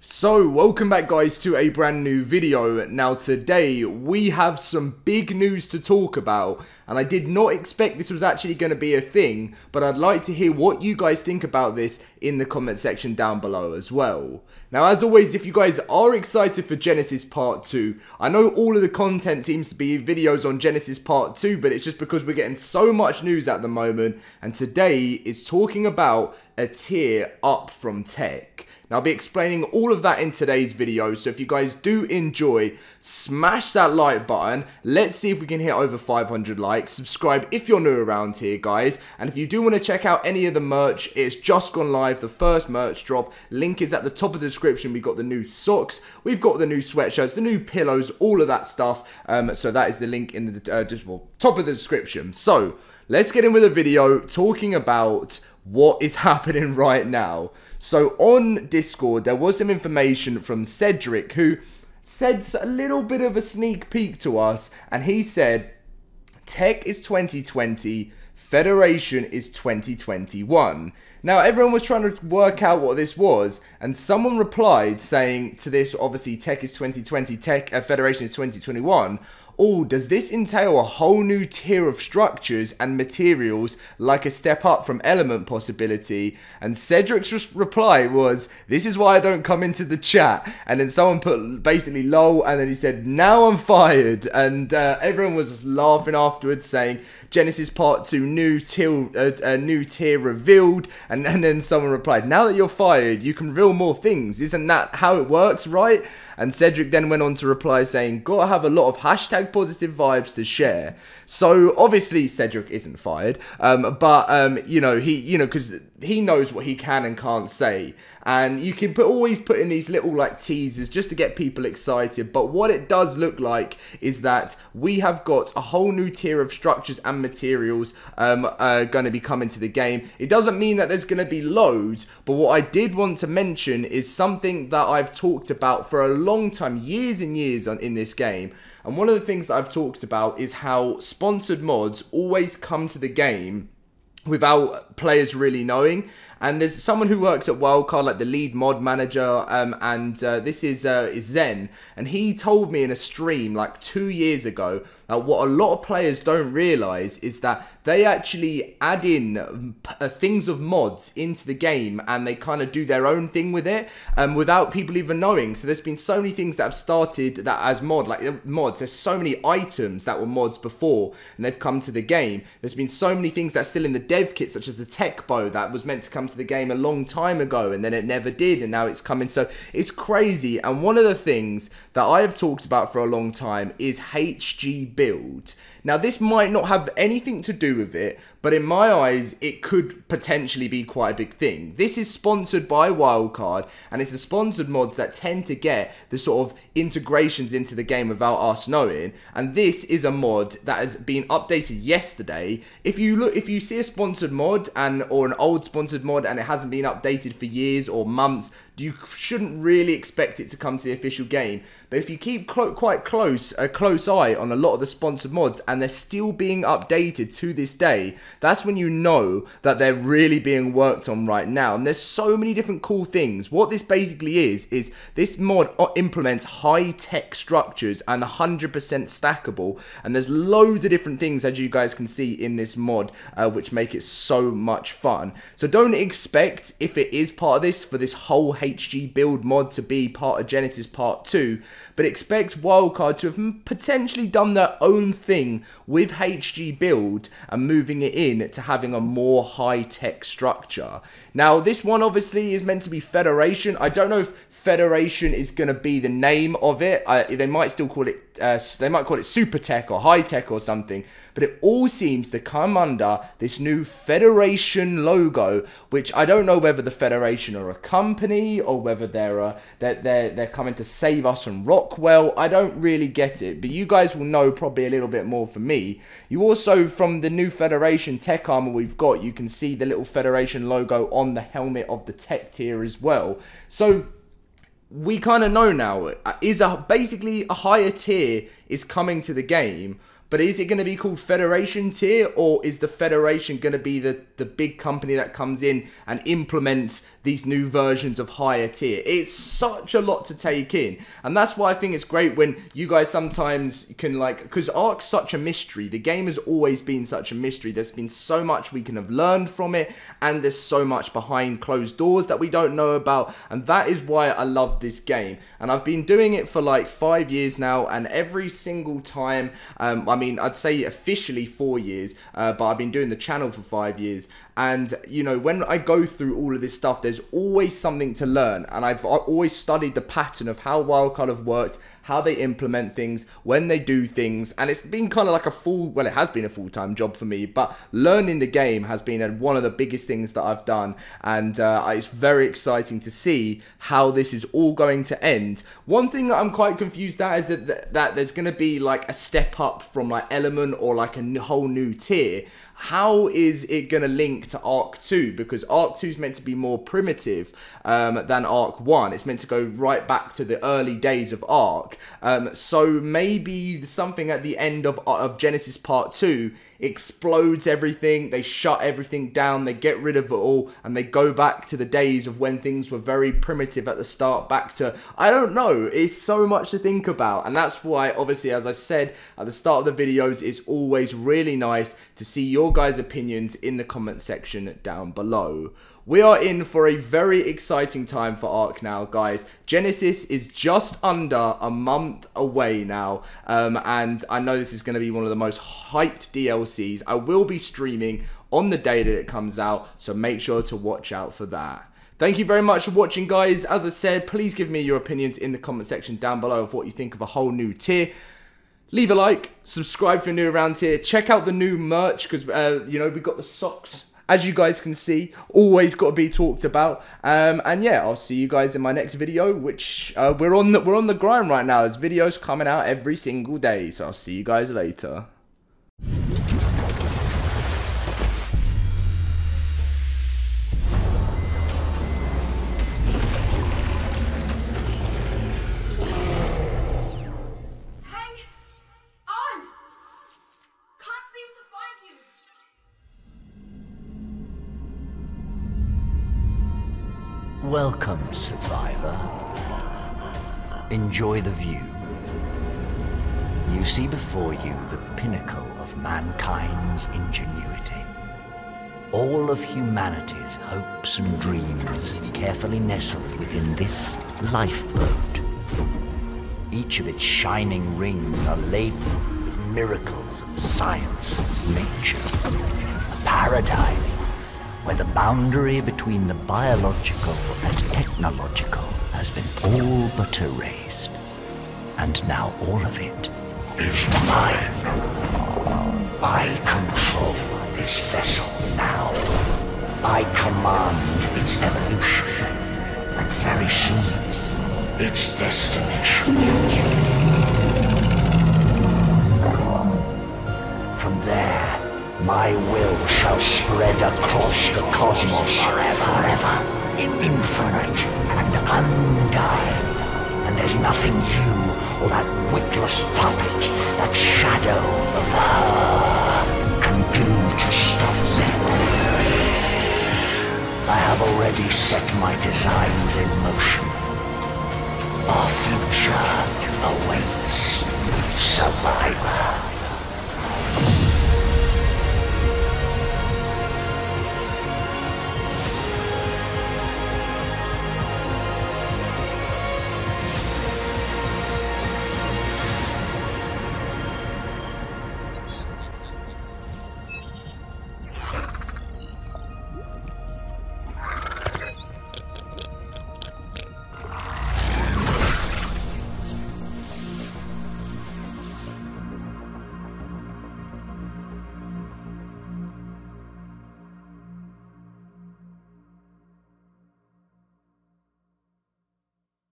So, welcome back guys to a brand new video. Now today we have some big news to talk about, and I did not expect this was actually going to be a thing, but I'd like to hear what you guys think about this in the comment section down below as well. Now as always, if you guys are excited for Genesis Part 2, I know all of the content seems to be videos on Genesis Part 2, but it's just because we're getting so much news at the moment, and today is talking about a tier up from tech. Now, I'll be explaining all of that in today's video, so if you guys do enjoy, smash that like button. Let's see if we can hit over 500 likes. Subscribe if you're new around here, guys. And if you do want to check out any of the merch, it's just gone live, the first merch drop. Link is at the top of the description. We've got the new socks, we've got the new sweatshirts, the new pillows, all of that stuff. So that is the link in the top of the description. So, let's get in with a video talking about what is happening right now. So on Discord, there was some information from Cedric, who said a little bit of a sneak peek to us, and he said, Tech is 2020, Federation is 2021. Now, everyone was trying to work out what this was, and someone replied saying to this, obviously, Tech is 2020, Federation is 2021. Oh, does this entail a whole new tier of structures and materials, like a step up from element possibility? And Cedric's reply was, this is why I don't come into the chat. And then someone put basically lol, and then he said, now I'm fired. And everyone was laughing afterwards, saying, Genesis Part 2, new tier revealed. And then someone replied, now that you're fired, you can reveal more things. Isn't that how it works, right? And Cedric then went on to reply saying, gotta have a lot of hashtag positive vibes to share. So obviously Cedric isn't fired, because he knows what he can and can't say, and you can always put in these little like teasers just to get people excited. But what it does look like is that we have got a whole new tier of structures and materials going to be coming to the game. It doesn't mean that there's going to be loads, but what I did want to mention is something that I've talked about for a long time, years and years in this game. And one of the things that I've talked about is how sponsored mods always come to the game without players really knowing. And there's someone who works at Wildcard, like the lead mod manager, this is Zen, and he told me in a stream like 2 years ago that what a lot of players don't realize is that they actually add in things of mods into the game, and they kind of do their own thing with it without people even knowing. So there's been so many things that have started that as mods. There's so many items that were mods before, and they've come to the game. There's been so many things that's still in the dev kit, such as the tech bow that was meant to come to the game a long time ago, and then it never did, and now it's coming. So it's crazy. And one of the things that I have talked about for a long time is HG build. Now, this might not have anything to do with it, but in my eyes, it could potentially be quite a big thing. This is sponsored by Wildcard, and it's the sponsored mods that tend to get the sort of integrations into the game without us knowing. And this is a mod that has been updated yesterday. If you see a sponsored mod or an old sponsored mod and it hasn't been updated for years or months, you shouldn't really expect it to come to the official game. But if you keep quite a close eye on a lot of the sponsored mods, and they're still being updated to this day, that's when you know that they're really being worked on right now. And there's so many different cool things. What this basically is this mod implements high-tech structures and 100% stackable, and there's loads of different things, as you guys can see in this mod, which make it so much fun. So don't expect, if it is part of this, for this whole HG build mod to be part of Genesis Part 2, but expect Wildcard to have potentially done their own thing with HG build and moving it in to having a more high-tech structure. Now, this one obviously is meant to be Federation. I don't know if Federation is going to be the name of it. They might still call it, they might call it Super Tech or High Tech or something, but it all seems to come under this new Federation logo, which I don't know whether the Federation are a company or whether they're coming to save us from Rockwell. I don't really get it, but you guys will know probably a little bit more from me. You also, from the new Federation tech armor we've got, you can see the little Federation logo on the helmet of the tech tier as well. So we kind of know now, basically a higher tier is coming to the game, But is it going to be called Federation tier, or is the Federation going to be the big company that comes in and implements these new versions of higher tier? It's such a lot to take in, and that's why I think it's great when you guys sometimes can, like, because ARK's such a mystery. The game has always been such a mystery. There's been so much we can have learned from it, and there's so much behind closed doors that we don't know about, and that is why I love this game. And I've been doing it for like 5 years now, and every single time, I mean, I'd say officially 4 years, but I've been doing the channel for 5 years. And, you know, when I go through all of this stuff, there's always something to learn. And I've always studied the pattern of how Wildcard have worked, how they implement things, when they do things. And it's been kind of like well, it has been a full-time job for me, but learning the game has been one of the biggest things that I've done. And it's very exciting to see how this is all going to end. One thing that I'm quite confused at is that there's going to be like a step up from like Element or like a whole new tier. How is it going to link to ARK 2? Because ARK 2 is meant to be more primitive than ARK 1. It's meant to go right back to the early days of ARK. So maybe something at the end of Genesis Part 2 explodes everything, they shut everything down, they get rid of it all, and they go back to the days of when things were very primitive at the start, back to, I don't know, it's so much to think about. And that's why, obviously, as I said at the start of the videos, it's always really nice to see your guys' opinions in the comment section down below. We are in for a very exciting time for ARK now, guys. Genesis is just under a month away now, and I know this is going to be one of the most hyped DLCs. I will be streaming on the day that it comes out, so make sure to watch out for that. Thank you very much for watching, guys. As I said, please give me your opinions in the comment section down below of what you think of a whole new tier. Leave a like, subscribe if you're new around here, check out the new merch, because, you know, we've got the socks. As you guys can see, always got to be talked about. And yeah, I'll see you guys in my next video, which we're on the grind right now. There's videos coming out every single day, so I'll see you guys later. Welcome, survivor. Enjoy the view. You see before you the pinnacle of mankind's ingenuity. All of humanity's hopes and dreams carefully nestled within this lifeboat. Each of its shining rings are laden with miracles of science and nature. A paradise where the boundary between the biological and technological has been all but erased. And now all of it is mine. I control this vessel now. I command its evolution, and very soon, its destination. From there, my will shall spread across the cosmos forever, infinite and undying. And there's nothing you or that witless puppet, that shadow of her, can do to stop me. I have already set my designs in motion. Our future awaits, survivor.